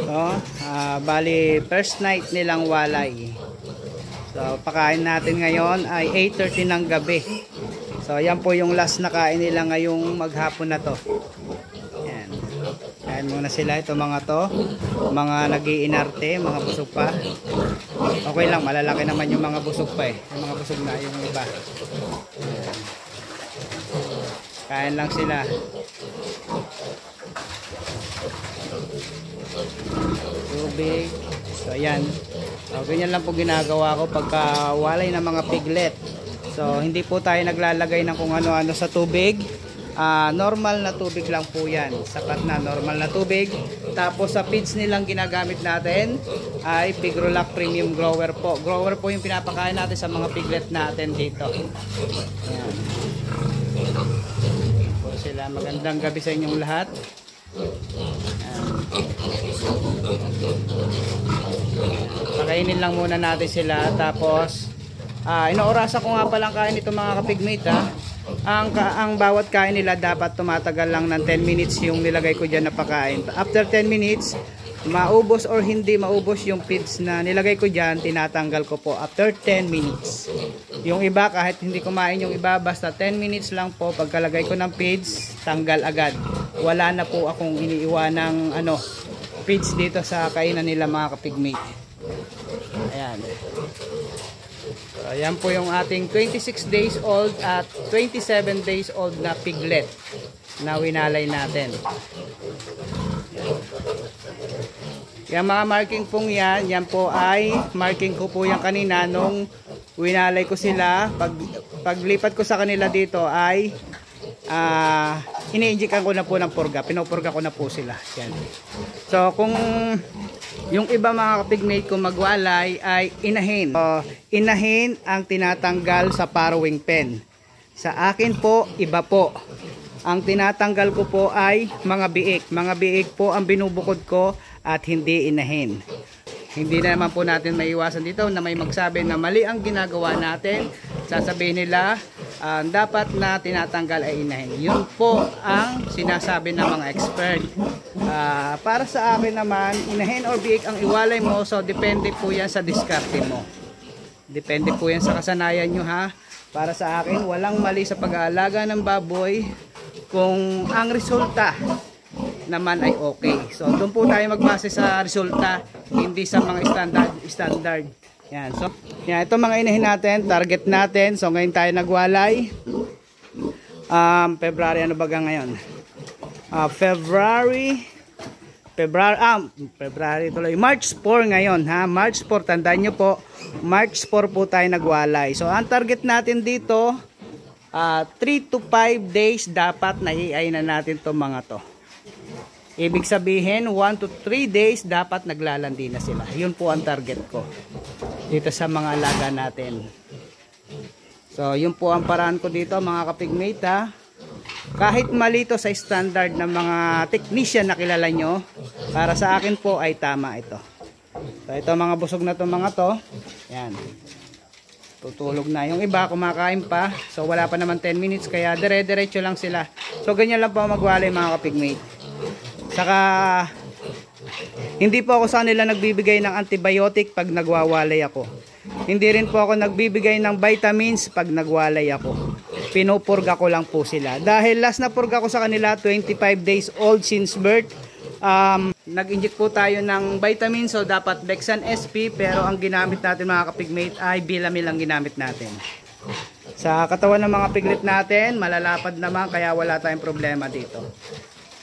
So, bali first night nilang walay. So, pakain natin ngayon ay 8:30 ng gabi. So, yan po yung last na kain nila ngayong maghapon na to. Yan. Kain muna sila ito mga to. Mga nag-iinarte, mga busog pa. Okay lang, malalaki naman yung mga busog pa eh. Yung mga busog na yung iba. Yan. Kain lang sila. Tubig. So ayan. So, ganyan lang po ginagawa ko pagka walay ng mga piglet. So hindi po tayo naglalagay ng kung ano-ano sa tubig. Normal na tubig lang po yan. Sapat na normal na tubig. Tapos sa feeds nilang ginagamit natin ay Pigrolac Premium Grower po. Grower po yung pinapakain natin sa mga piglet natin dito. Ayan. Po sila. Magandang gabi sa inyong lahat. Pakainin lang muna natin sila. Tapos inoorasan ko nga palang kain ito mga kapigmate ha. Ang bawat kain nila dapat tumatagal lang ng 10 minutes yung nilagay ko dyan na pakain. After 10 minutes maubos or hindi maubos yung feeds na nilagay ko dyan, tinatanggal ko po after 10 minutes. Yung iba kahit hindi kumain yung iba, basta 10 minutes lang po pagkalagay ko ng feeds, tanggal agad. Wala na po akong iniiwan ng feeds dito sa kainan nila mga kapigmate. Ayan. So, ayan po yung ating 26 days old at 27 days old na piglet na winalay natin. Yung mga marking pong yan po ay marking ko po yan kanina nung winalay ko sila. Paglipat ko sa kanila dito ay ini-injectan ko na po ng purga. Pinupurga ko na po sila. Yan. So kung yung iba mga kapigmate kung magwalay ay inahin. So, inahin ang tinatanggal sa farrowing pen. Sa akin po, iba po. Ang tinatanggal ko po ay mga biik. Mga biik po ang binubukod ko at hindi inahin. Hindi na naman po natin maiwasan dito na may magsabi na mali ang ginagawa natin. Sasabihin nila dapat na tinatanggal ay inahin. Yun po ang sinasabi ng mga expert. Para sa akin naman, inahin or biik ang iwalay mo. So depende po yan sa diskarte mo. Depende po yan sa kasanayan nyo ha. Para sa akin, walang mali sa pag-aalaga ng baboy kung ang resulta naman ay okay. So doon po tayo magbase sa resulta, hindi sa mga standard. Yan. So yan, ito mga inahin natin, target natin. So ngayon tayo nagwalay. February ano baga ngayon? February tuloy. March 4 ngayon ha. March 4, tandaan nyo po. March 4 po tayo nagwalay. So ang target natin dito 3 to 5 days dapat naiay na natin to mga to. Ibig sabihin 1 to 3 days dapat naglalandi na sila. Yun po ang target ko dito sa mga alaga natin. So yun po ang paraan ko dito mga kapigmate ha. Kahit malito sa standard ng mga technician na kilala nyo, para sa akin po ay tama ito. So ito mga busog na to mga to. Yan. Tutulog na. Yung iba kumakain pa. So wala pa naman 10 minutes kaya dire-diretso lang sila. So ganyan lang po magwalay mga kapigmate. Saka hindi po ako sa kanila nagbibigay ng antibiotic pag nagwawalay ako. Hindi rin po ako nagbibigay ng vitamins pag nagwalay ako. Pinupurga ko lang po sila. Dahil last na purga ko sa kanila 25 days old since birth. Nag-inject po tayo ng vitamins, so dapat Bexan SP, pero ang ginamit natin mga kapigmate ay Bilamil ang ginamit natin. Sa katawan ng mga piglet natin, malalapad naman kaya wala tayong problema dito.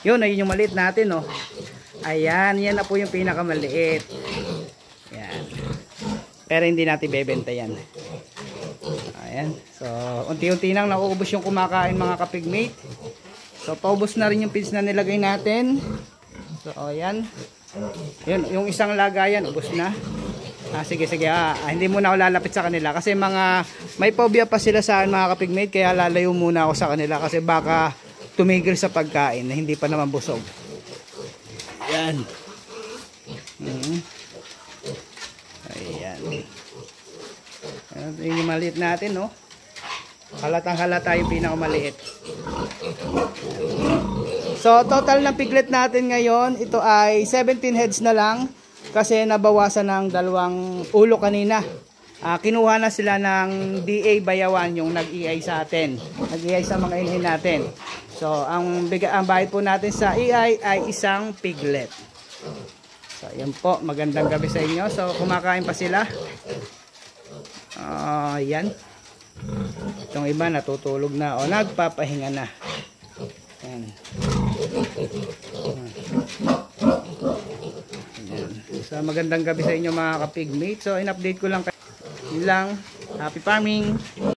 Yun, ayun yung maliit natin, oh. Ayan, yan na po yung pinakamaliit. Yan. Pero hindi natin bebenta yan. Ayan. So, unti-unti nang nauubos yung kumakain mga kapigmate. So, paubos na rin yung feeds na nilagay natin. So, ayan. Yun, yung isang lagayan, ubos na. Sige. Hindi muna ako lalapit sa kanila. Kasi may phobia pa sila sa mga kapigmate. Kaya lalayo muna ako sa kanila. Kasi baka tumigil sa pagkain na hindi pa naman busog. Ayan. Ayan. Yung maliit natin, no? Halatang halata yung pinakamaliit. So, total ng piglet natin ngayon, ito ay 17 heads na lang kasi nabawasan ng 2 ulo kanina. Kinuha na sila ng DA Bayawan yung nag-EI sa atin. Nag-EI sa mga inhin natin. So, ang bayad po natin sa EI ay isang piglet. So, yan po. Magandang gabi sa inyo. So, kumakain pa sila. Yan. Itong iba natutulog na o nagpapahinga na. Yan. Yan. So, magandang gabi sa inyo mga kapigmate. So, in-update ko lang kayo. Yun lang. Happy farming!